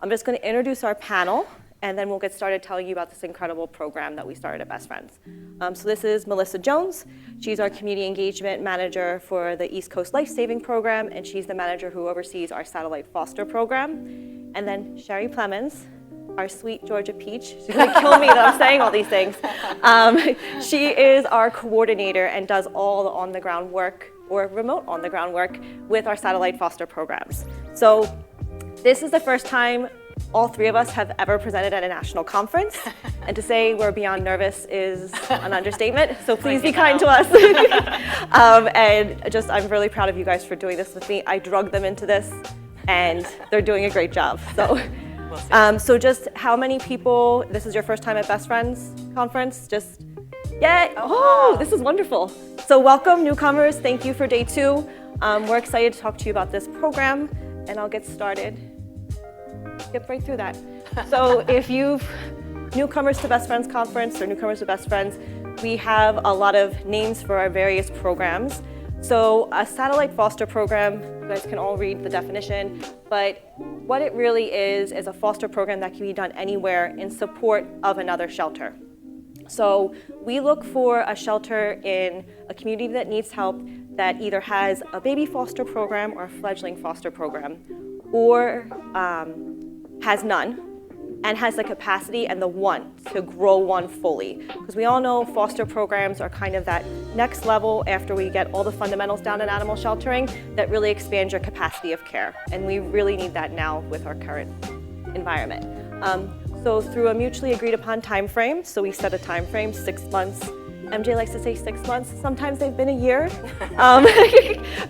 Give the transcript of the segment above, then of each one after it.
I'm just going to introduce our panel, and then we'll get started telling you about this incredible program that we started at Best Friends. So this is Melissa Jones. She's our community engagement manager for the East Coast Life Saving Program, and she's the manager who oversees our satellite foster program. And then Sherry Plemons, our sweet Georgia peach. She's gonna kill me that I'm saying all these things. She is our coordinator and does all the on-the-ground work or remote on-the-ground work with our satellite foster programs. So this is the first time all three of us have ever presented at a national conference, and to say we're beyond nervous is an understatement, so please be kind to us. And I'm really proud of you guys for doing this with me. I drug them into this, and they're doing a great job. So just how many people, this is your first time at Best Friends Conference? Just, yeah, oh, this is wonderful. So welcome, newcomers. Thank you for day 2. We're excited to talk to you about this program, and I'll get started. Skip right through that. So if you've newcomers to Best Friends Conference or newcomers to Best Friends, we have a lot of names for our various programs. So a satellite foster program, you guys can all read the definition, but what it really is a foster program that can be done anywhere in support of another shelter. So we look for a shelter in a community that needs help that either has a baby foster program or a fledgling foster program, or has none, and has the capacity and the want to grow one fully. Because we all know foster programs are kind of that next level after we get all the fundamentals down in animal sheltering that really expands your capacity of care. And we really need that now with our current environment. So through a mutually agreed upon time frame, so we set a time frame, 6 months. MJ likes to say 6 months. Sometimes they've been a year,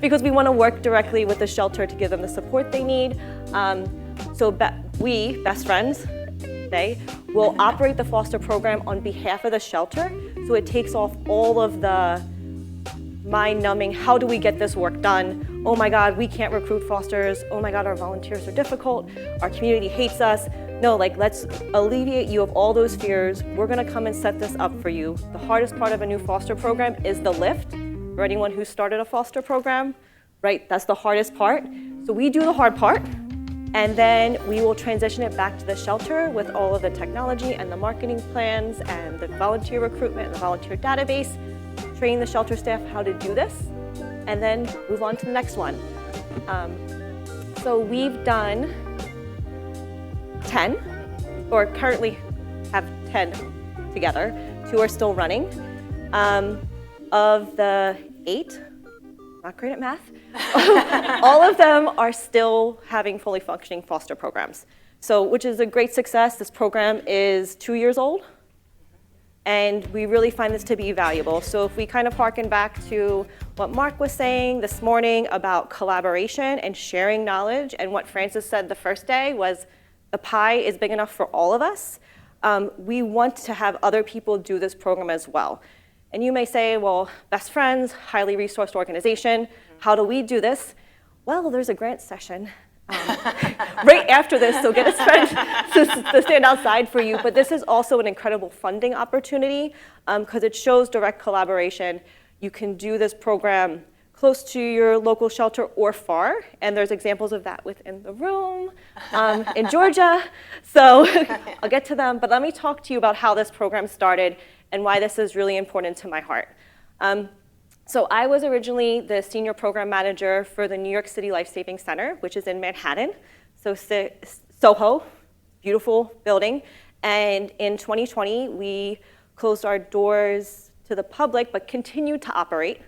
because we want to work directly with the shelter to give them the support they need. So we, Best Friends, will operate the foster program on behalf of the shelter. So it takes off all of the mind-numbing, how do we get this work done? Oh my God, we can't recruit fosters. Oh my God, our volunteers are difficult. Our community hates us. No, let's alleviate you of all those fears. We're gonna come and set this up for you. The hardest part of a new foster program is the lift. For anyone who started a foster program, right, that's the hardest part. So we do the hard part, and then we will transition it back to the shelter with all of the technology and the marketing plans and the volunteer recruitment and the volunteer database, train the shelter staff how to do this, and then move on to the next one. So we've done 10, or currently have 10 together. 2 are still running. Of the 8, not great at math, all of them are still having fully functioning foster programs. So, which is a great success. This program is 2 years old, and we really find this to be valuable. So if we kind of harken back to what Mark was saying this morning about collaboration and sharing knowledge, and what Francis said the first day was the pie is big enough for all of us. We want to have other people do this program as well. And you may say, well, Best Friends, highly resourced organization, how do we do this? Well, there's a grant session right after this, so get a friend to stand outside for you. But this is also an incredible funding opportunity because it shows direct collaboration. You can do this program close to your local shelter or far, and there's examples of that within the room in Georgia. So I'll get to them, but let me talk to you about how this program started and why this is really important to my heart. So I was originally the senior program manager for the New York City Life Saving Center, which is in Manhattan, so Soho, beautiful building. And in 2020, we closed our doors to the public, but continued to operate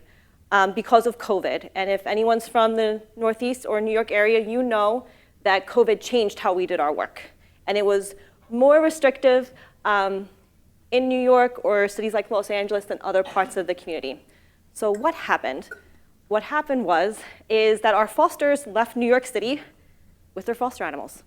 because of COVID. And if anyone's from the Northeast or New York area, you know that COVID changed how we did our work. And it was more restrictive in New York or cities like Los Angeles than other parts of the community. So what happened? What happened is that our fosters left New York City with their foster animals.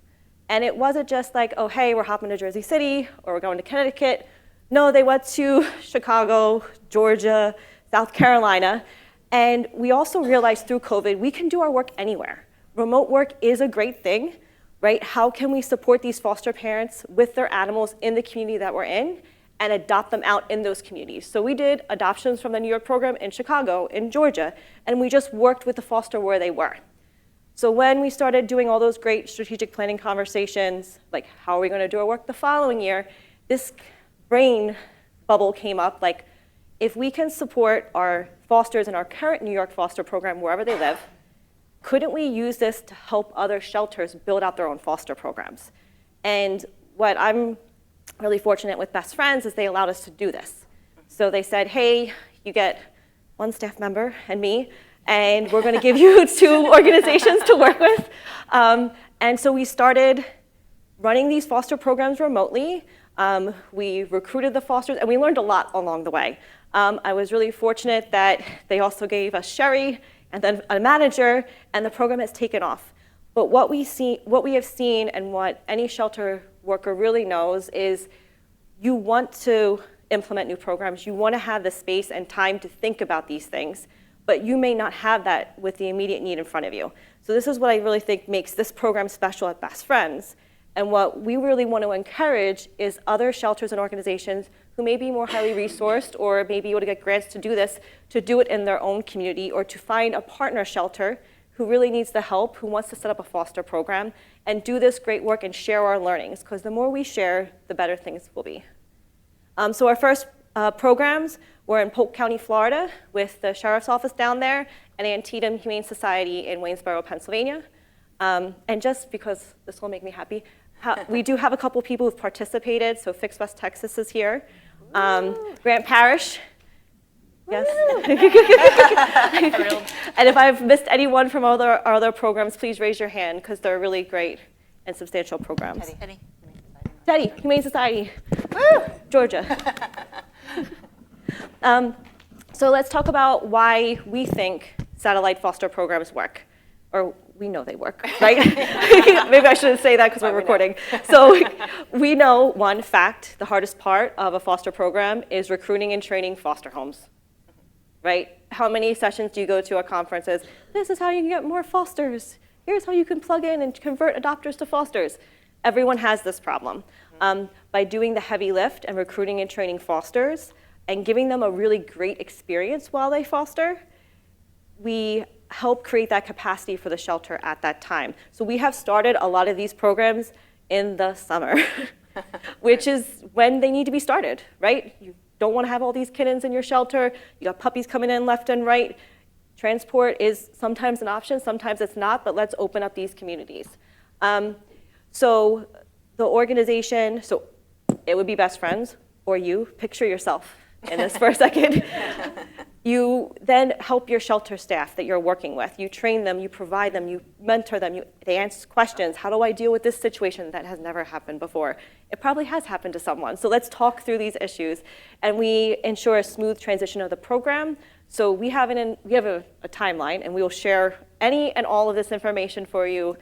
And it wasn't just like, oh, hey, we're hopping to Jersey City or we're going to Connecticut. No, they went to Chicago, Georgia, South Carolina. And we also realized through COVID, we can do our work anywhere. Remote work is a great thing, right? How can we support these foster parents with their animals in the community that we're in and adopt them out in those communities? So we did adoptions from the New York program in Chicago, in Georgia, and we just worked with the foster where they were. So when we started doing all those great strategic planning conversations, like how are we going to do our work the following year, this brain bubble came up, like if we can support our fosters in our current New York foster program wherever they live, couldn't we use this to help other shelters build out their own foster programs? And what I'm really fortunate with Best Friends is they allowed us to do this. So they said, hey, you get one staff member and me, and we're going to give you 2 organizations to work with. And so we started running these foster programs remotely. We recruited the fosters, and we learned a lot along the way. I was really fortunate that they also gave us Sherry and then a manager, and the program has taken off. But what we have seen and what any shelter worker really knows is you want to implement new programs. You want to have the space and time to think about these things, but you may not have that with the immediate need in front of you. So this is what I really think makes this program special at Best Friends. And what we really want to encourage is other shelters and organizations who may be more highly resourced or may be able to get grants to do this, to do it in their own community or to find a partner shelter who really needs the help, who wants to set up a foster program and do this great work and share our learnings, because the more we share, the better things will be. So our first programs were in Polk County, Florida, with the Sheriff's Office down there and Antietam Humane Society in Waynesboro, Pennsylvania. And just because this will make me happy, we do have a couple people who've participated. So Fix West Texas is here. Grant Parish. Yes. And if I've missed anyone from our other programs, please raise your hand, because they're really great and substantial programs. Teddy, Humane Society. Woo! Georgia. So let's talk about why we think satellite foster programs work. Or we know they work, right? Maybe I shouldn't say that because we're recording. So we know, one fact, the hardest part of a foster program is recruiting and training foster homes, right? How many sessions do you go to at conferences? This is how you can get more fosters. Here's how you can plug in and convert adopters to fosters. Everyone has this problem. By doing the heavy lift and recruiting and training fosters and giving them a really great experience while they foster, we help create that capacity for the shelter at that time. So we have started a lot of these programs in the summer, which is when they need to be started, right? You don't want to have all these kittens in your shelter. You got puppies coming in left and right. Transport is sometimes an option, sometimes it's not, but let's open up these communities. So the organization, so it would be Best Friends, or you, picture yourself in this for a second. You then help your shelter staff that you're working with. You train them, you provide them, you mentor them, they answer questions. How do I deal with this situation that has never happened before? It probably has happened to someone. So let's talk through these issues. And we ensure a smooth transition of the program. So we have a timeline, and we will share any and all of this information for you,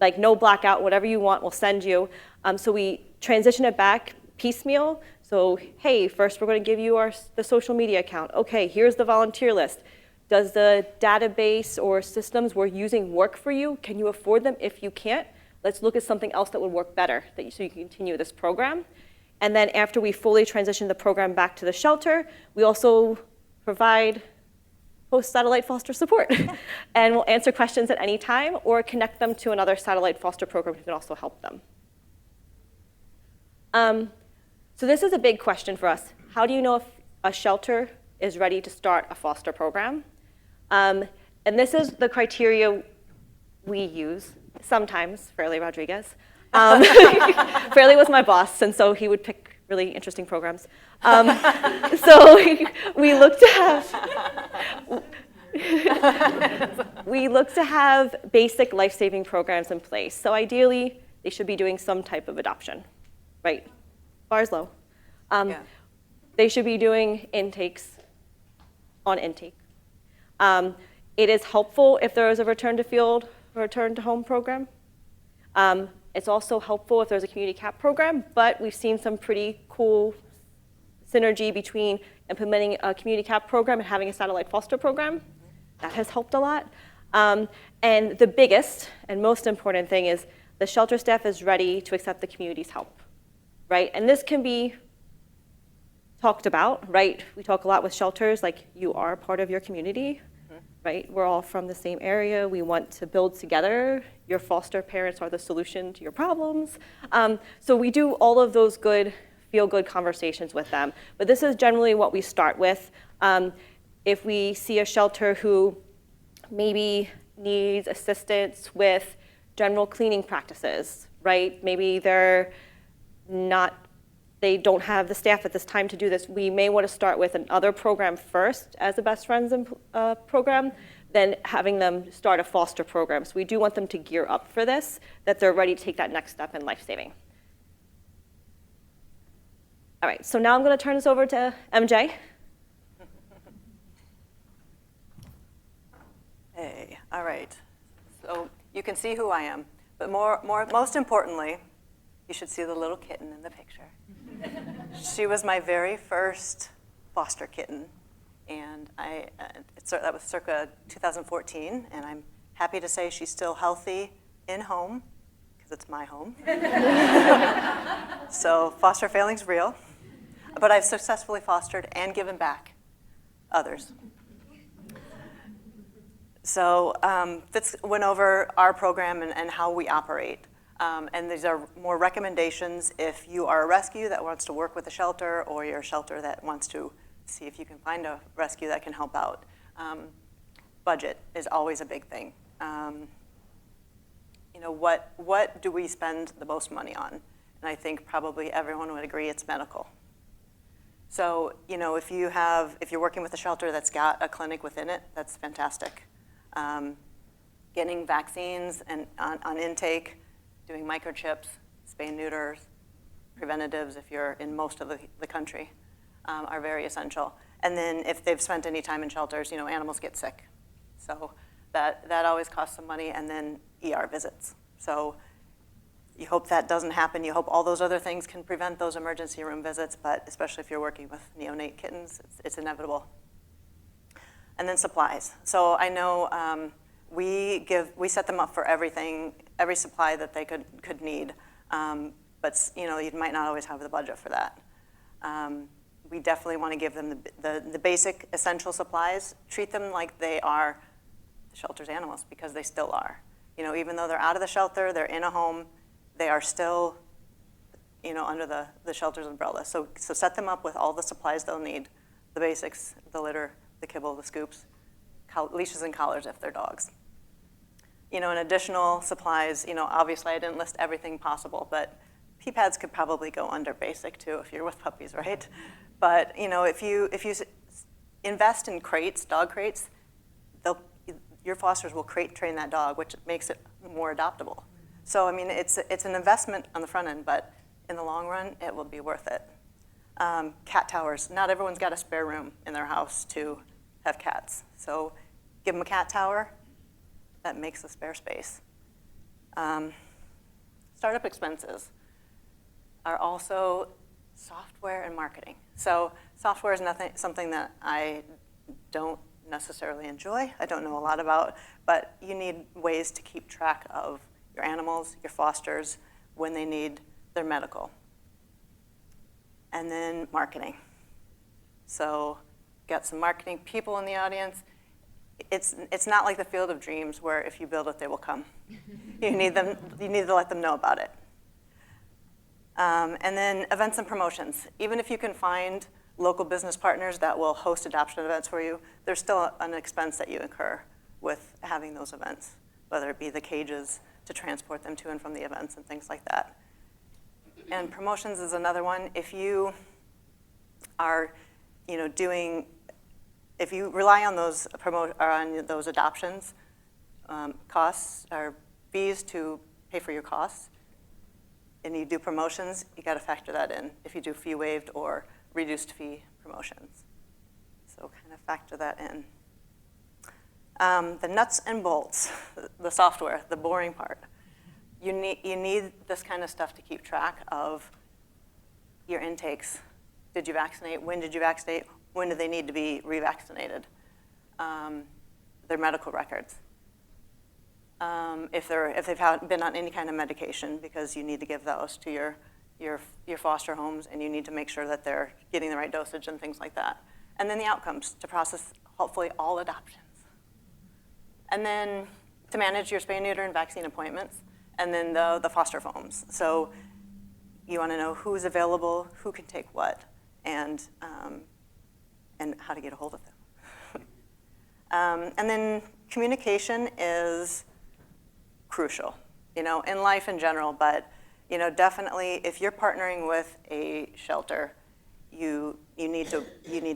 like no blackout, whatever you want, we'll send you. So we transition it back piecemeal. So, hey, first we're going to give you the social media account. Okay, here's the volunteer list. Does the database or systems we're using work for you? Can you afford them? If you can't, let's look at something else that would work better so you can continue this program. And then after we fully transition the program back to the shelter, we also provide post-satellite foster support. And we'll answer questions at any time or connect them to another satellite foster program who can also help them. So this is a big question for us. How do you know if a shelter is ready to start a foster program? And this is the criteria we use, sometimes, Fairleigh Rodriguez. Fairleigh was my boss, and so he would pick really interesting programs. So we look to have basic life-saving programs in place. So ideally, they should be doing some type of adoption, right? Bar's low. They should be doing intakes on intake. It is helpful if there is a return to field, return to home program. It's also helpful if there's a community CAP program, but we've seen some pretty cool synergy between implementing a community CAP program and having a satellite foster program. That has helped a lot. And the biggest and most important thing is the shelter staff is ready to accept the community's help. Right? And this can be talked about, right? We talk a lot with shelters, like you are part of your community. right? We're all from the same area. We want to build together. Your foster parents are the solution to your problems. So we do all of those good, feel-good conversations with them. But this is generally what we start with. If we see a shelter who maybe needs assistance with general cleaning practices, right? Maybe they don't have the staff at this time to do this. We may want to start with another program first as a Best Friends program, then having them start a foster program. So we do want them to gear up for this, that they're ready to take that next step in life-saving. All right, so now I'm going to turn this over to MJ. Hey, all right. So you can see who I am, but most importantly, you should see the little kitten in the picture. She was my very first foster kitten, and that was circa 2014, and I'm happy to say she's still healthy in home, because it's my home. So foster failing's real, but I've successfully fostered and given back others. So Fitz went over our program and how we operate. And these are more recommendations if you are a rescue that wants to work with a shelter, or you're a shelter that wants to see if you can find a rescue that can help out. Budget is always a big thing. What do we spend the most money on? And I think probably everyone would agree it's medical. So if you're working with a shelter that's got a clinic within it, that's fantastic. Getting vaccines and on intake, doing microchips, spay and neuters, preventatives if you're in most of the country are very essential. And then if they've spent any time in shelters, animals get sick. So that always costs some money, and then ER visits. So you hope that doesn't happen. You hope all those other things can prevent those emergency room visits, but especially if you're working with neonate kittens, it's inevitable. And then supplies. So I know we set them up for everything, every supply that they could need, but you might not always have the budget for that. We definitely want to give them the basic essential supplies. Treat them like they are the shelter's animals, because they still are. Even though they're out of the shelter, they're in a home, they are still under the shelter's umbrella. So set them up with all the supplies they'll need, the basics, the litter, the kibble, the scoops, leashes and collars if they're dogs. And additional supplies, obviously I didn't list everything possible, but pee pads could probably go under basic too if you're with puppies, right? But if you invest in crates, dog crates, your fosters will crate train that dog, which makes it more adoptable. So it's an investment on the front end, but in the long run, it will be worth it. Cat towers. Not everyone's got a spare room in their house to have cats. So give them a cat tower. That makes a spare space. Startup expenses are also software and marketing. So software is something that I don't necessarily enjoy. I don't know a lot about, but you need ways to keep track of your animals, your fosters, when they need their medical. And then marketing. So got some marketing people in the audience. It's not like the Field of Dreams where if you build it, they will come. You need to let them know about it. And then events and promotions. Even if you can find local business partners that will host adoption events for you, there's still an expense that you incur with having those events, whether it be the cages to transport them to and from the events and things like that. And promotions is another one. If you are, if you rely on those adoptions costs or fees to pay for your costs, and you do promotions, you got to factor that in if you do fee waived or reduced fee promotions. So kind of factor that in. The nuts and bolts, the software, the boring part. You need this kind of stuff to keep track of your intakes. Did you vaccinate? When did you vaccinate? When do they need to be revaccinated? Their medical records. If they've been on any kind of medication, because you need to give those to your foster homes, and you need to make sure that they're getting the right dosage and things like that. And then the outcomes to process hopefully all adoptions. And then to manage your spay, neuter, and vaccine appointments, and then the foster homes. So you want to know who's available, who can take what, and how to get a hold of them. And then communication is crucial, in life in general, but definitely if you're partnering with a shelter, you need to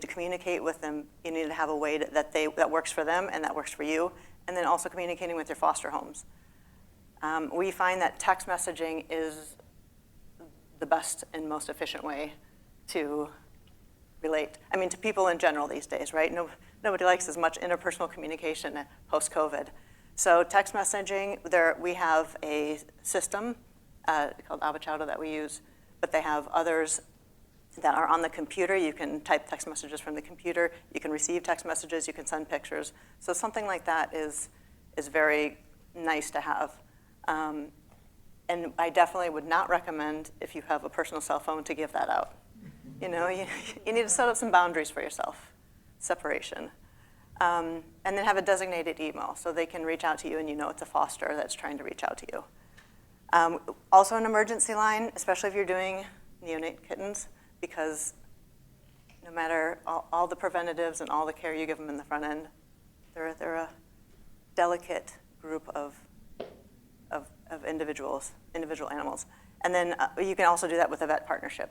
communicate with them. You need to have a way that works for them and that works for you, and then also communicating with your foster homes. We find that text messaging is the best and most efficient way to relate. I mean, to people in general these days, right? Nobody likes as much interpersonal communication post-COVID. So text messaging, we have a system called Avocado that we use, but they have others that are on the computer. You can type text messages from the computer. You can receive text messages. You can send pictures. So something like that is very nice to have. And I definitely would not recommend, if you have a personal cell phone, to give that out. You need to set up some boundaries for yourself, separation. And then have a designated email so they can reach out to you and it's a foster that's trying to reach out to you. Also an emergency line, especially if you're doing neonate kittens, because no matter all the preventatives and all the care you give them in the front end, they're a delicate group of individual animals. And then you can also do that with a vet partnership.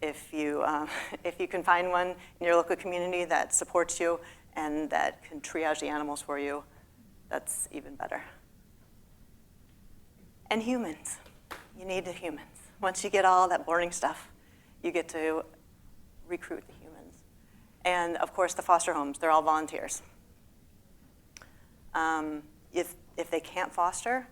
If you can find one in your local community that supports you and that can triage the animals for you, that's even better. And humans. You need the humans. Once you get all that boring stuff, you get to recruit the humans. And of course, the foster homes, they're all volunteers. If they can't foster,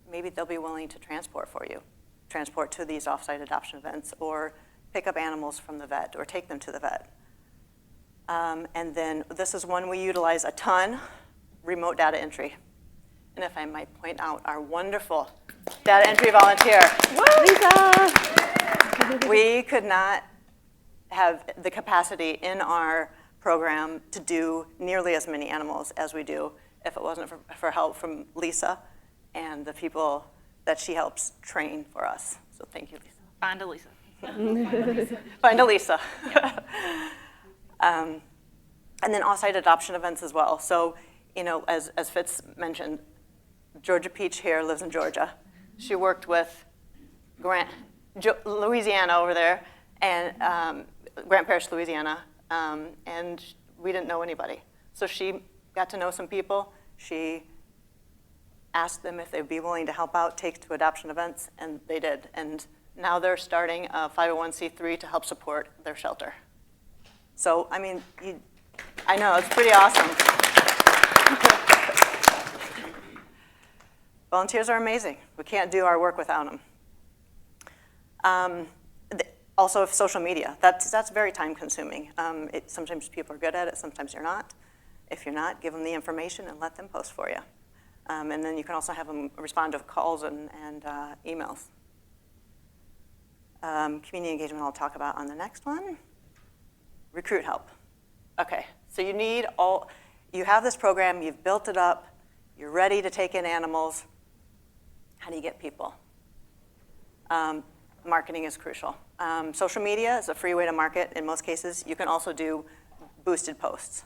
maybe they'll be willing to transport for you, transport to these off-site adoption events, or pick up animals from the vet, or take them to the vet. And then this is one we utilize a ton, remote data entry. And if I might point out our wonderful data entry volunteer. Lisa! We could not have the capacity in our program to do nearly as many animals as we do if it wasn't for help from Lisa and the people that she helps train for us. So thank you, Lisa. Find a Lisa. Find a Lisa. And then off-site adoption events as well. So, as Fitz mentioned, Georgia Peach here lives in Georgia. She worked with Louisiana over there, and Grant Parish, Louisiana, and we didn't know anybody. So she got to know some people. She asked them if they'd be willing to help out, take to adoption events, and they did. And now they're starting a 501c3 to help support their shelter. So, I mean, I know, it's pretty awesome. Volunteers are amazing. We can't do our work without them. Also, social media. That's very time consuming. Sometimes people are good at it, sometimes you're not. If you're not, give them the information and let them post for you. And then you can also have them respond to calls and emails. Community engagement I'll talk about on the next one. Recruit help. Okay, so you have this program, you've built it up, you're ready to take in animals. How do you get people? Marketing is crucial. Social media is a free way to market in most cases. You can also do boosted posts,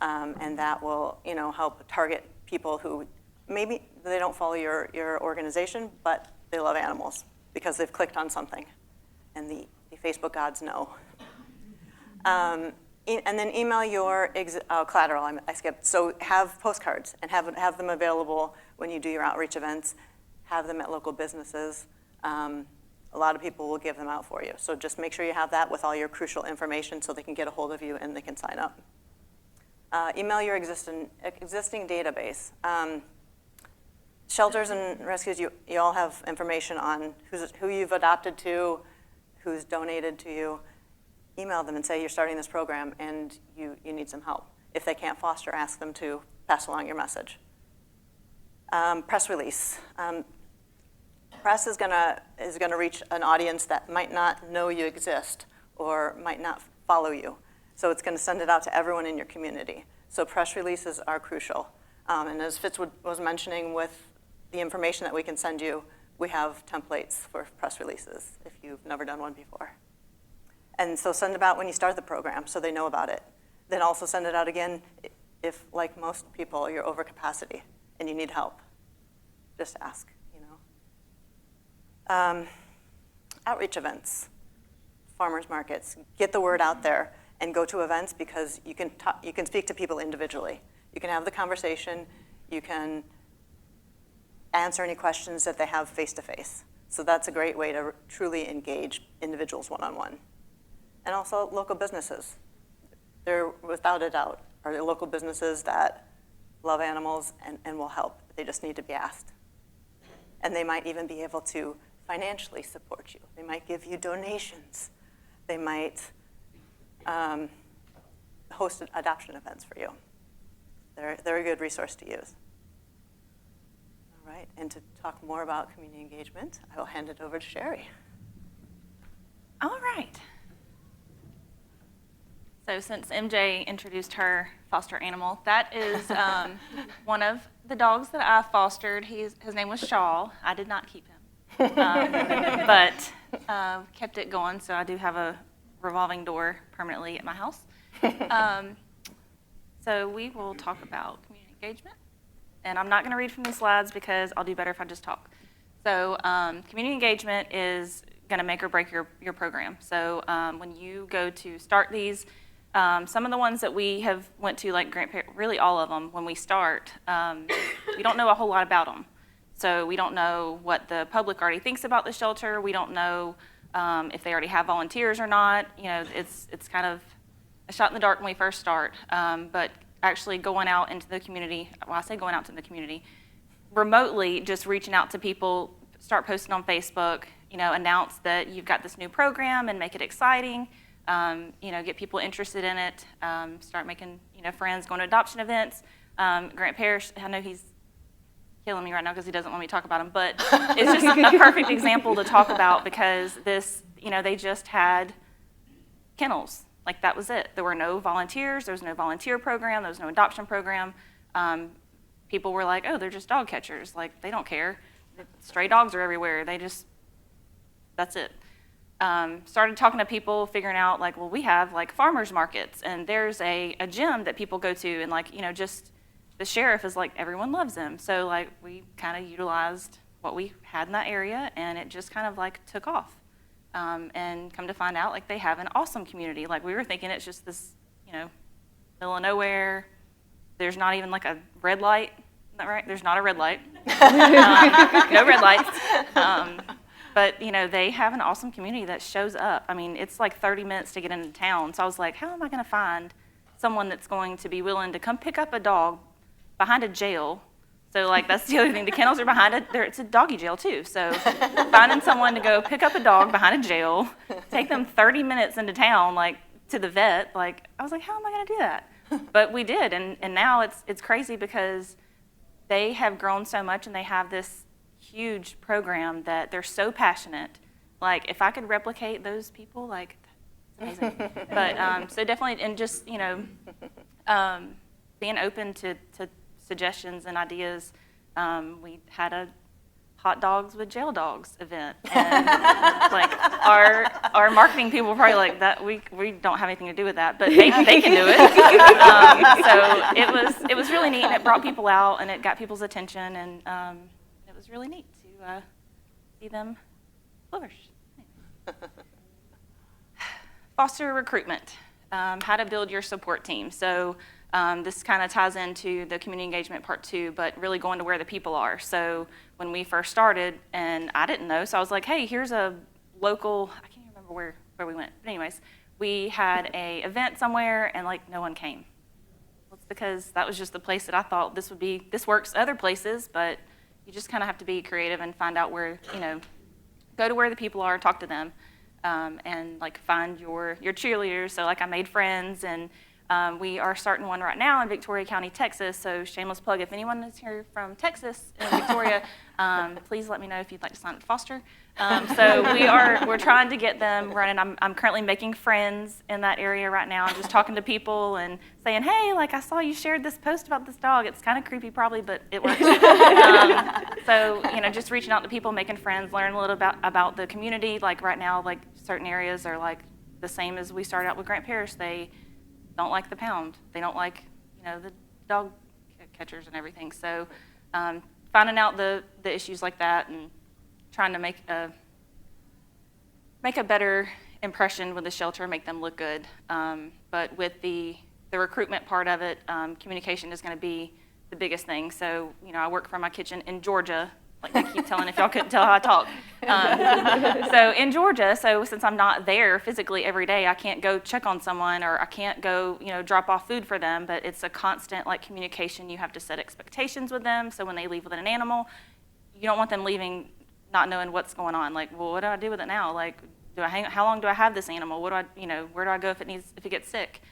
and that will help target people who maybe they don't follow your organization, but they love animals because they've clicked on something, and the Facebook gods know. And then email your collateral. I skipped. So have postcards and have them available when you do your outreach events. Have them at local businesses. A lot of people will give them out for you. So just make sure you have that with all your crucial information so they can get a hold of you and they can sign up. Email your existing database. Shelters and rescues, you all have information on who you've adopted to, who's donated to you. Email them and say you're starting this program and you need some help. If they can't foster, ask them to pass along your message. Press release. Press is gonna reach an audience that might not know you exist or might not follow you. So it's gonna send it out to everyone in your community. So press releases are crucial. And as Fitz was mentioning, with the information that we can send you, we have templates for press releases if you've never done one before. And so send it out when you start the program so they know about it. Then also send it out again if, like most people, you're over capacity and you need help. Just ask, you know. Outreach events, farmers markets. Get the word out there and go to events because you can speak to people individually. You can have the conversation. You can answer any questions that they have face-to-face. So that's a great way to truly engage individuals one-on-one. And also local businesses. There, without a doubt, are there local businesses that love animals and will help. They just need to be asked. And they might even be able to financially support you. They might give you donations. They might host adoption events for you. They're a good resource to use. All right, and to talk more about community engagement, I will hand it over to Sherry. All right. So since MJ introduced her foster animal, that is one of the dogs that I fostered. His name was Shaw. I did not keep him, but kept it going, so I do have a revolving door permanently at my house. So we will talk about community engagement. And I'm not going to read from these slides because I'll do better if I just talk. So community engagement is going to make or break your program. So when you go to start these, some of the ones that we have went to, like really all of them, when we start, we don't know a whole lot about them. So we don't know what the public already thinks about the shelter. We don't know if they already have volunteers or not. You know, it's kind of a shot in the dark when we first start. But actually going out into the community, well, I say going out to the community, remotely just reaching out to people, start posting on Facebook, you know, announce that you've got this new program and make it exciting. You know, get people interested in it, start making, you know, friends, going to adoption events. Grant Parrish, I know he's killing me right now because he doesn't want me to talk about him, but it's just a perfect example to talk about because this, you know, they just had kennels. Like that was it. There were no volunteers. There was no volunteer program. There was no adoption program. People were like, oh, they're just dog catchers. Like they don't care. Stray dogs are everywhere. They just, that's it. Started talking to people, figuring out like, well, we have like farmers markets and there's a gym that people go to and like, you know, just the sheriff is like, everyone loves him. So like we kind of utilized what we had in that area and it just kind of like took off. And come to find out like they have an awesome community. Like we were thinking it's just this, you know, middle of nowhere. There's not even like a red light. Is that right? There's not a red light. No red lights. But, you know, they have an awesome community that shows up. I mean, it's like 30 minutes to get into town. So I was like, how am I going to find someone that's going to be willing to come pick up a dog behind a jail? So, like, that's the other thing. The kennels are behind it. It's a doggy jail, too. So finding someone to go pick up a dog behind a jail, take them 30 minutes into town, like, to the vet, like, I was like, how am I going to do that? But we did. And now it's crazy because they have grown so much and they have this huge program that they're so passionate. Like, if I could replicate those people, like, that's amazing. But so definitely, and just, you know, being open to suggestions and ideas. We had a hot dogs with jail dogs event, and like our marketing people were probably like that. We don't have anything to do with that, but they can do it. So it was really neat, and it brought people out, and it got people's attention, and it was really neat to see them flourish. Foster recruitment, how to build your support team. So this kind of ties into the community engagement part 2, but really going to where the people are. So when we first started, and I didn't know, so I was like, hey, here's a local, I can't remember where we went. But anyways, we had a event somewhere, and like no one came. Well, it's because that was just the place that I thought this works other places, but you just kind of have to be creative and find out where, you know, go to where the people are, talk to them, and like find your cheerleaders. So like I made friends, and We are starting one right now in Victoria County, Texas, so shameless plug. If anyone is here from Texas and Victoria, please let me know if you'd like to sign up to foster. So we're trying to get them running. I'm currently making friends in that area right now. I'm just talking to people and saying, hey, like I saw you shared this post about this dog. It's kind of creepy probably, but it works. So, just reaching out to people, making friends, learning a little about the community. Like right now, like certain areas are like the same as we started out with Grant Parish. They don't like the pound. They don't like, the dog catchers and everything. So finding out the issues like that and trying to make a better impression with the shelter, make them look good. But with the recruitment part of it, communication is going to be the biggest thing. So, I work from my kitchen in Georgia. Like I keep telling if y'all couldn't tell how I talk. So in Georgia, since I'm not there physically every day, I can't go check on someone or I can't go, drop off food for them, but it's a constant communication. You have to set expectations with them. So when they leave with an animal, you don't want them leaving not knowing what's going on. Like, well, what do I do with it now? Like, how long do I have this animal? Where do I go if it gets sick?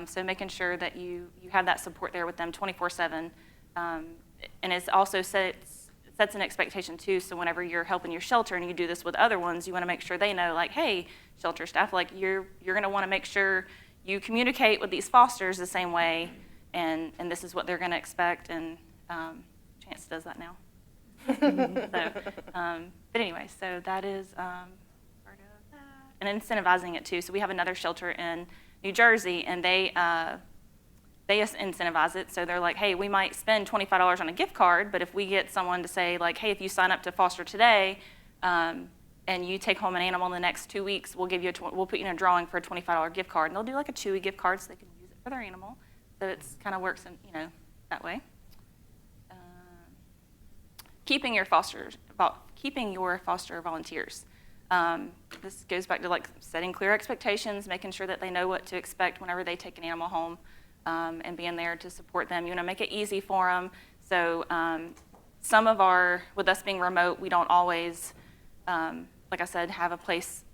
So making sure that you have that support there with them 24/7. And it's also sets an expectation too. So whenever you're helping your shelter and you do this with other ones, you want to make sure they know, like, hey, shelter staff, like you're going to want to make sure you communicate with these fosters the same way, and this is what they're going to expect. And Chance does that now. But anyway, so that is part of that, and incentivizing it too. So we have another shelter in New Jersey, and they incentivize it. So they're like, hey, we might spend $25 on a gift card, but if we get someone to say, like, hey, if you sign up to foster today and you take home an animal in the next 2 weeks, we'll put you in a drawing for a $25 gift card. And they'll do like a Chewy gift card so they can use it for their animal. So it's kind of works in, that way. Keeping your foster volunteers. This goes back to setting clear expectations, making sure that they know what to expect whenever they take an animal home. And being there to support them. You want to make it easy for them. So with us being remote, we don't always, like I said, have a place.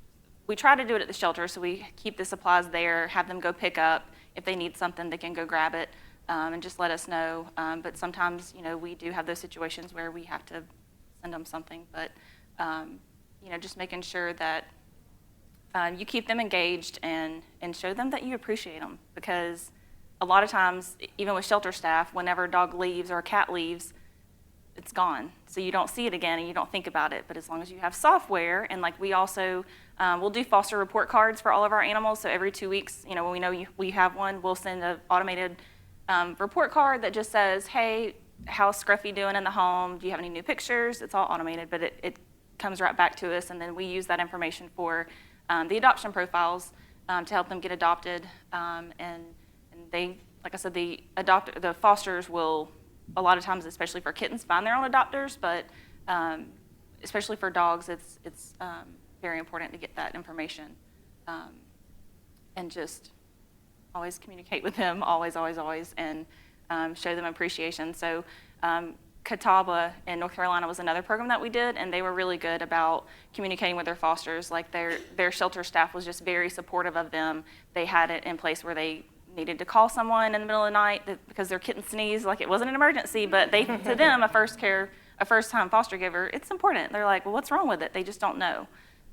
We try to do it at the shelter, so we keep the supplies there, have them go pick up. If they need something, they can go grab it and just let us know. But sometimes, we do have those situations where we have to send them something. But, just making sure that you keep them engaged and show them that you appreciate them, because a lot of times, even with shelter staff, whenever a dog leaves or a cat leaves, it's gone. So you don't see it again and you don't think about it. But as long as you have software, and we also, we'll do foster report cards for all of our animals. So every 2 weeks, when we know we have one, we'll send an automated report card that just says, hey, how's Scruffy doing in the home? Do you have any new pictures? It's all automated, but it comes right back to us. And then we use that information for the adoption profiles to help them get adopted. And they, like I said, the fosters will, a lot of times, especially for kittens, find their own adopters, but especially for dogs, it's very important to get that information and just always communicate with them, always, and show them appreciation. So Catawba in North Carolina was another program that we did, and they were really good about communicating with their fosters. Like their shelter staff was just very supportive of them. They had it in place where they needed to call someone in the middle of the night because their kitten sneezed, like it wasn't an emergency, but to them, a first-time foster giver, it's important. They're like, well, what's wrong with it? They just don't know.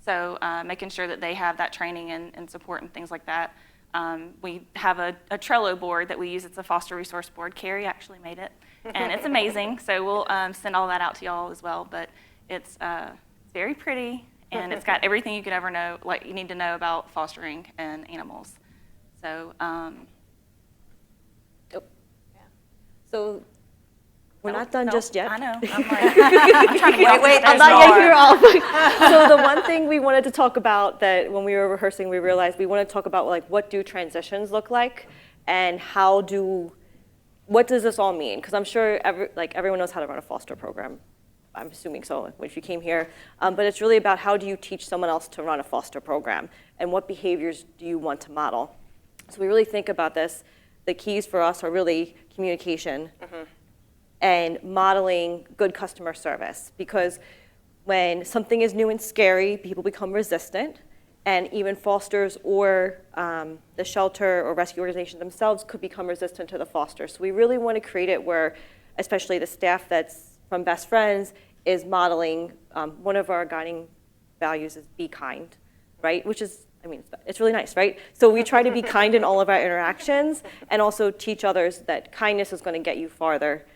So making sure that they have that training and support and things like that. We have a Trello board that we use. It's a foster resource board. Carrie actually made it, and it's amazing. So we'll send all that out to y'all as well. But it's very pretty, and it's got everything you could ever know, like you need to know about fostering and animals. So, So we're not done just yet. I know. I'm I'm trying to get Wait, I'm not yet here off. So the one thing we wanted to talk about that when we were rehearsing, we realized we want to talk about what do transitions look like, and what does this all mean? Because I'm sure everyone knows how to run a foster program. I'm assuming so if you came here. But it's really about how do you teach someone else to run a foster program, and what behaviors do you want to model? So we really think about this. The keys for us are really communication and modeling good customer service, because when something is new and scary, people become resistant, And even fosters or the shelter or rescue organization themselves could become resistant to the foster. So we really want to create it where, especially the staff that's from Best Friends, is modeling, one of our guiding values is be kind, right? Which is, I mean, it's really nice, right? So we try to be kind in all of our interactions and also teach others that kindness is going to get you farther,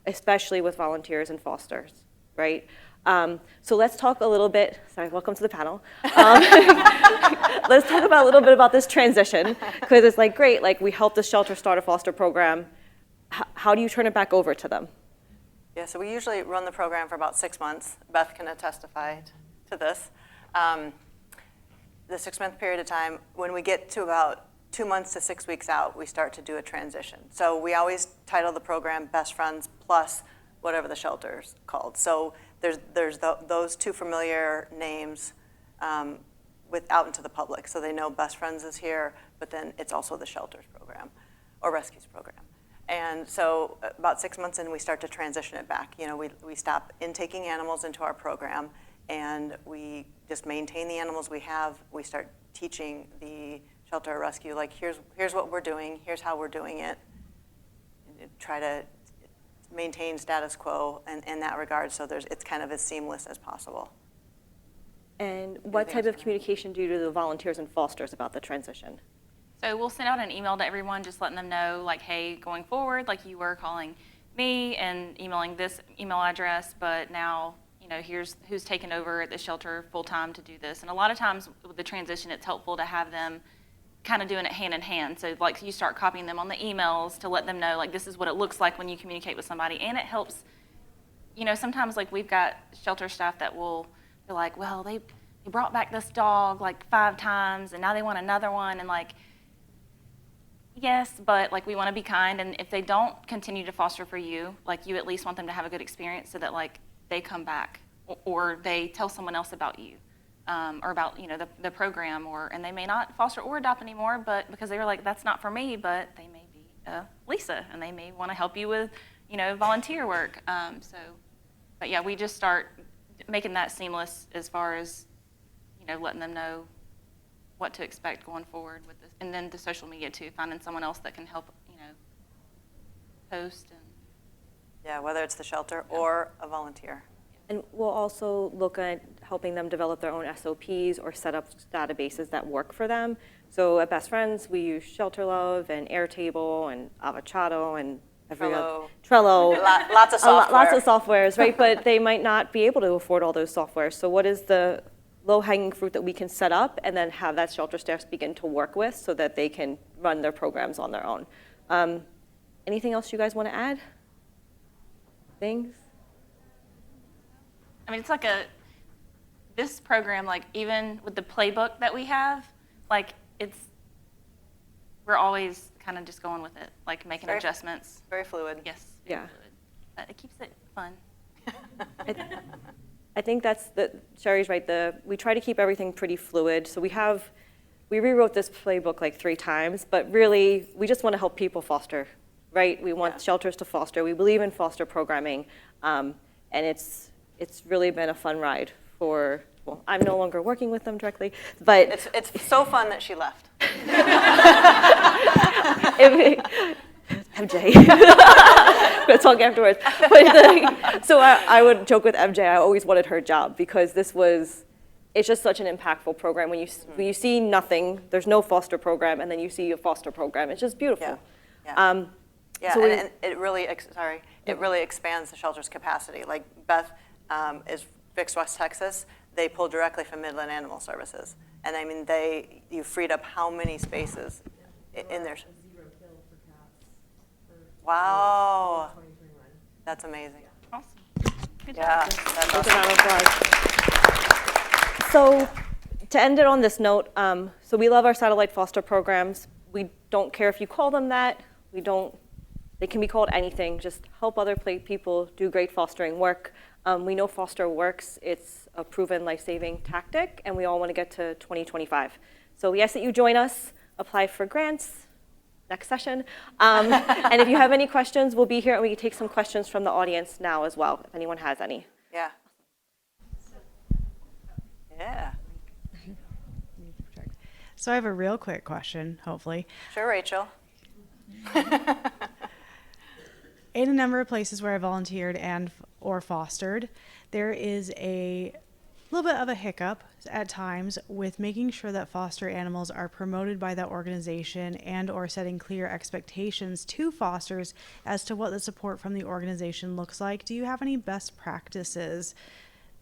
especially with volunteers and fosters, right? So let's talk a little bit, sorry, welcome to the panel. Let's talk about a little bit about this transition, because it's like, great, like we helped the shelter start a foster program. How do you turn it back over to them? Yeah, so we usually run the program for about 6 months. Beth can testify to this. The 6-month period of time, when we get to about 2 months to 6 weeks out, we start to do a transition. So we always title the program Best Friends plus whatever the shelter's called. So there's those two familiar names out into the public. So they know Best Friends is here, but then it's also the shelters program or rescues program. And so about 6 months in, we start to transition it back. You know, we stop intaking animals into our program, and we just maintain the animals we have. We start teaching the shelter or rescue, like, here's what we're doing, here's how we're doing it, and try to maintain status quo in that regard, so it's kind of as seamless as possible. And what type of communication do you do to the volunteers and fosters about the transition? So we'll send out an email to everyone, just letting them know, like, hey, going forward, like you were calling me and emailing this email address, but now, you know, here's who's taken over at the shelter full-time to do this. And a lot of times with the transition, it's helpful to have them kind of doing it hand in hand. So like you start copying them on the emails to let them know, like, this is what it looks like when you communicate with somebody. And it helps, you know, sometimes like we've got shelter staff that will be like, well, they brought back this dog like 5 times and now they want another one. And like, yes, but like we want to be kind. And if they don't continue to foster for you, like you at least want them to have a good experience so that like they come back or they tell someone else about you. Or about, you know, the program, and they may not foster or adopt anymore, but because they were like, that's not for me, but they may be Lisa, and they may want to help you with, you know, volunteer work. But yeah, we just start making that seamless as far as, you know, letting them know what to expect going forward with this, and then the social media too, finding someone else that can help, you know, post and. Yeah, whether it's the shelter or a volunteer. And we'll also look at helping them develop their own SOPs or set up databases that work for them. So at Best Friends, we use Shelter Love and Airtable and Avocado and Trello. Lots of software. Lots of softwares, right? But they might not be able to afford all those softwares. So what is the low-hanging fruit that we can set up and then have that shelter staff begin to work with so that they can run their programs on their own? Anything else you guys want to add? Things? I mean, it's like this program, like even with the playbook that we have, like we're always kind of just going with it, like making adjustments. Very fluid. Yes. Yeah. Fluid. But it keeps it fun. I think Sherry's right. We try to keep everything pretty fluid. So we rewrote this playbook like 3 times, but really we just want to help people foster, right? We want shelters to foster. We believe in foster programming, and it's really been a fun ride for, well, I'm no longer working with them directly, but it's so fun that she left. MJ. We'll talk afterwards. But so I would joke with MJ, I always wanted her job because it's just such an impactful program. When you see nothing, there's no foster program, and then you see a foster program. It's just beautiful. Yeah. So and it really expands the shelter's capacity. Like Beth is Fixed West Texas. They pull directly from Midland Animal Services, and I mean you freed up how many spaces in there. 0 kill for cats. Wow, 2021. that's amazing. Awesome. Good Yeah, job. that's Just a awesome. round of applause. So to end it on this note, so we love our satellite foster programs. We don't care if you call them that. They can be called anything. Just help other people do great fostering work. We know foster works. It's a proven life-saving tactic, and we all want to get to 2025. So we ask that you join us, apply for grants next session. And if you have any questions, we'll be here, and we can take some questions from the audience now as well, if anyone has any. Yeah. Yeah. So I have a real quick question, hopefully. Sure, Rachel. In a number of places where I volunteered and or fostered, there is a little bit of a hiccup at times with making sure that foster animals are promoted by that organization and or setting clear expectations to fosters as to what the support from the organization looks like. Do you have any best practices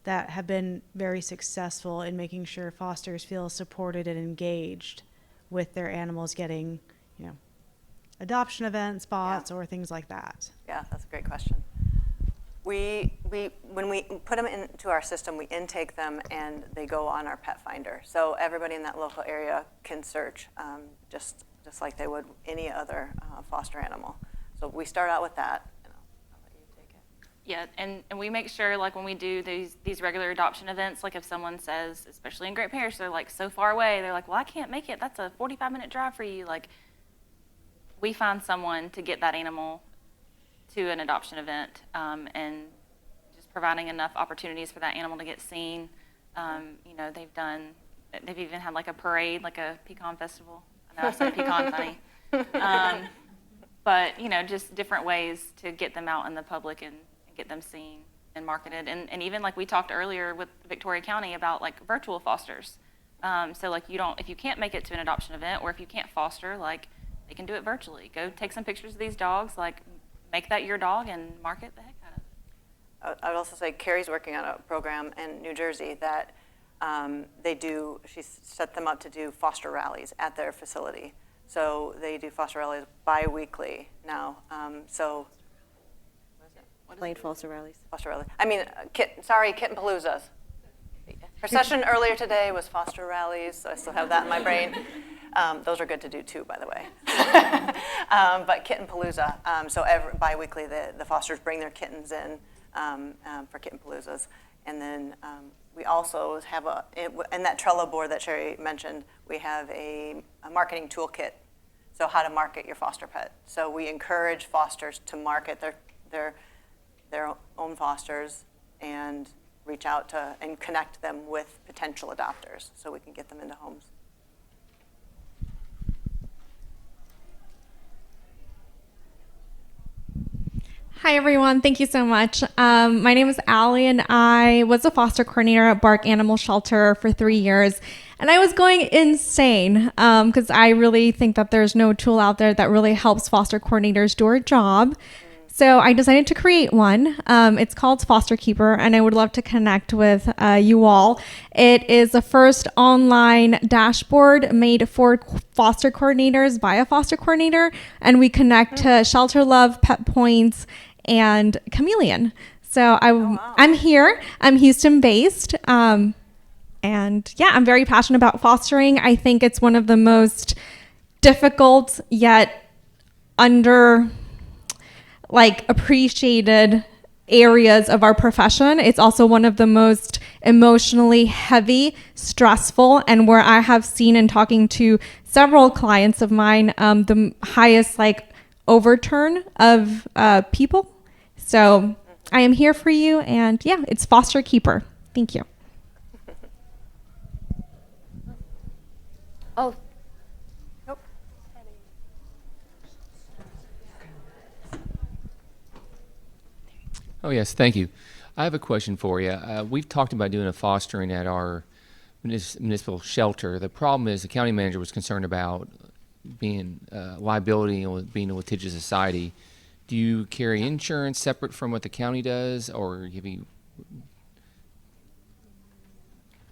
that have been very successful in making sure fosters feel supported and engaged with their animals getting, adoption event spots or things like that? Yeah, that's a great question. When we put them into our system, we intake them and they go on our pet finder. So everybody in that local area can search just like they would any other foster animal. So we start out with that. And I'll let you take it. Yeah, and we make sure, like, when we do these regular adoption events, like if someone says, especially in Great Parish, they're like so far away, they're like, well, I can't make it. That's a 45-minute drive for you. Like, we find someone to get that animal to an adoption event, and just providing enough opportunities for that animal to get seen. They've even had like a parade, like a pecan festival. I know I said pecan funny. But, just different ways to get them out in the public and get them seen and marketed. And even like we talked earlier with Victoria County about like virtual fosters. So like if you can't make it to an adoption event, or if you can't foster, like they can do it virtually. Go take some pictures of these dogs, like make that your dog and market the heck out of it. I would also say Carrie's working on a program in New Jersey that she set them up to do foster rallies at their facility. So they do foster rallies bi-weekly now. Plain foster rallies. Foster rally. I mean, Kitten Paloozas. Her session earlier today was foster rallies, so I still have that in my brain. Those are good to do too, by the way. But Kitten Palooza. So bi-weekly, the fosters bring their kittens in for Kitten Paloozas. And then we also have in that Trello board that Sherry mentioned, we have a marketing toolkit. So how to market your foster pet. So we encourage fosters to market their own fosters and reach out to and connect them with potential adopters so we can get them into homes. Hi, everyone. Thank you so much. My name is Allie, and I was a foster coordinator at Bark Animal Shelter for 3 years. And I was going insane because I really think that there's no tool out there that really helps foster coordinators do our job. So I decided to create one. It's called Foster Keeper, and I would love to connect with you all. It is the first online dashboard made for foster coordinators by a foster coordinator, and we connect to Shelter Love, Pet Points, and Chameleon. So I'm here. I'm Houston based. And yeah, I'm very passionate about fostering. I think it's one of the most difficult yet appreciated areas of our profession. It's also one of the most emotionally heavy, stressful, and where I have seen in talking to several clients of mine, the highest overturn of people. So I am here for you, and yeah, it's Foster Keeper. Thank you. Oh, Nope. Oh, yes, thank you. I have a question for you. We've talked about doing a fostering at our municipal shelter. The problem is the county manager was concerned about being liability and being a litigious society. Do you carry insurance separate from what the county does, or have you?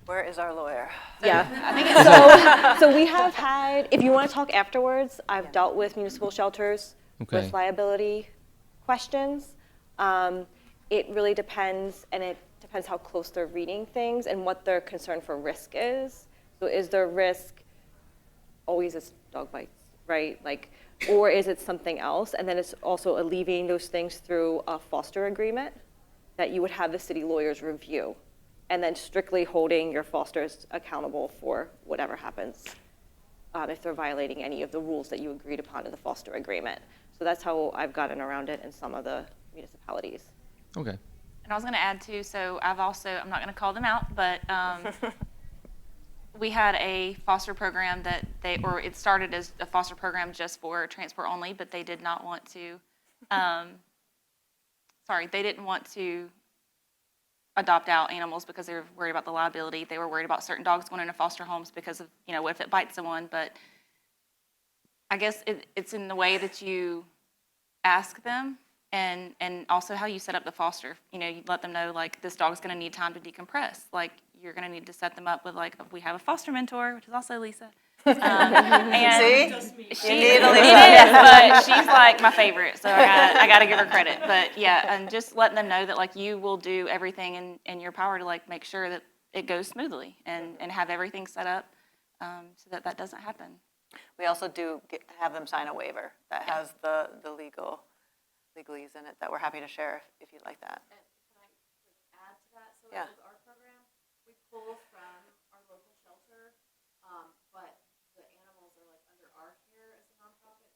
Where is our lawyer? yeah. So we have had, if you want to talk afterwards, I've dealt with municipal shelters with liability questions. It really depends, and it depends how close they're reading things and what their concern for risk is. So is their risk always it's dog bites, right? Or is it something else? And then it's also alleviating those things through a foster agreement that you would have the city lawyers review, and then strictly holding your fosters accountable for whatever happens if they're violating any of the rules that you agreed upon in the foster agreement. So that's how I've gotten around it in some of the municipalities. Okay. And I was going to add too, so I'm not going to call them out, but we had a foster program that it started as a foster program just for transport only, but they did not want to, they didn't want to adopt out animals because they were worried about the liability. They were worried about certain dogs going into foster homes because of, what if it bites someone? But I guess it's in the way that you ask them and also how you set up the foster. You let them know, like, this dog's going to need time to decompress. Like, you're going to need to set them up with, like, we have a foster mentor, which is also Lisa. And See? she You need a Lisa. it is, but she's like my favorite, so I gotta give her credit. But yeah, and just letting them know that, like, you will do everything in your power to, like, make sure that it goes smoothly and have everything set up so that doesn't happen. We also do have them sign a waiver that has the legalese in it that we're happy to share if you'd like that. And can I add to that? So Yeah. with our program, we pull from our local shelter, but the animals are like under our care as a nonprofit.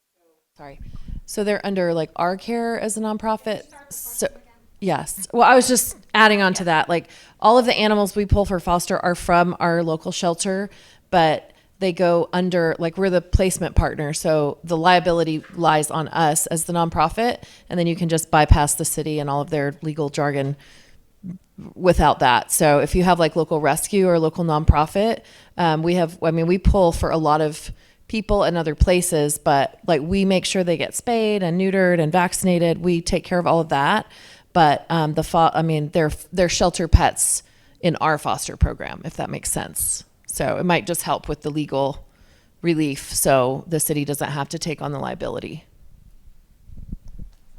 Sorry. So they're under like our care as a nonprofit. So yes. Well, I was just adding on to that. Like, all of the animals we pull for foster are from our local shelter, but they go under, like, we're the placement partner. So the liability lies on us as the nonprofit, and then you can just bypass the city and all of their legal jargon without that. So if you have like local rescue or local nonprofit, we pull for a lot of people in other places, but like, we make sure they get spayed and neutered and vaccinated. We take care of all of that. But they're shelter pets in our foster program, if that makes sense. So it might just help with the legal relief, so the city doesn't have to take on the liability.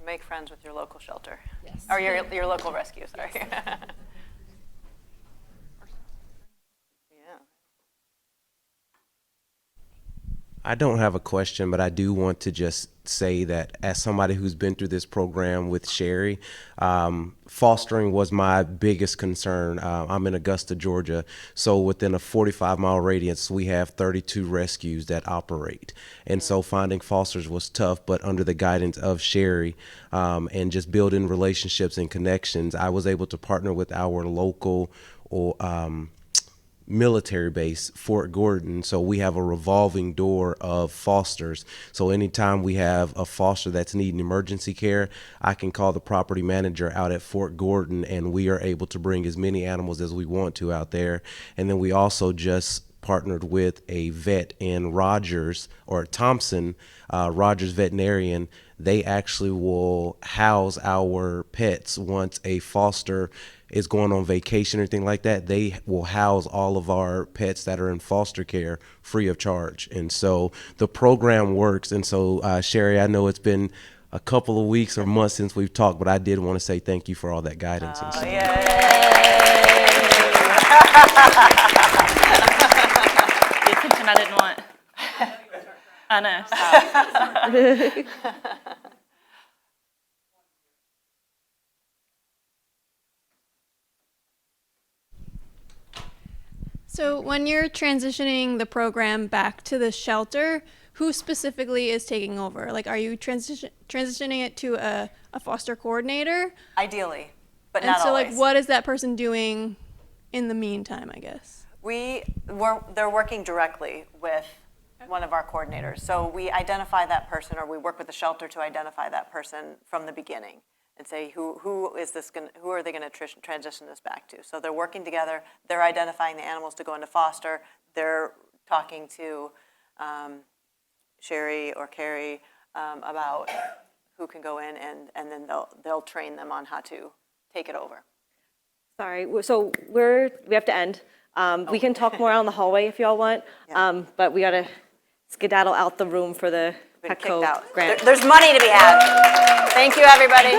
Make friends with your local shelter. Yes. Or your local rescue, sorry. Yeah. I don't have a question, but I do want to just say that as somebody who's been through this program with Sherry, fostering was my biggest concern. I'm in Augusta, Georgia, so within a 45-mile radius, we have 32 rescues that operate. And so finding fosters was tough, but under the guidance of Sherry and just building relationships and connections, I was able to partner with our local military base, Fort Gordon. So we have a revolving door of fosters. So anytime we have a foster that's needing emergency care, I can call the property manager out at Fort Gordon, and we are able to bring as many animals as we want to out there. And then we also just partnered with a vet in Rogers, or Thompson, Rogers Veterinarian. They actually will house our pets once a foster is going on vacation or anything like that. They will house all of our pets that are in foster care free of charge. And so the program works. And so, Sherry, I know it's been a couple of weeks or months since we've talked, but I did want to say thank you for all that guidance and stuff. Yay! The attention I didn't want. I know. Stop. So when you're transitioning the program back to the shelter, who specifically is taking over? Like, are you transitioning it to a foster coordinator? Ideally, but And not so, always. like, what is that person doing in the meantime, I guess? They're working directly with one of our coordinators. So we identify that person, or we work with the shelter to identify that person from the beginning and say, who are they going to transition this back to? So they're working together. They're identifying the animals to go into foster. They're talking to Sherry or Carrie about who can go in, and then they'll train them on how to take it over. Sorry, so we have to end. We can talk more out in the hallway if y'all want, but we gotta skedaddle out the room for the Been Petco kicked out. grant. There's money to be had. Thank you, everybody.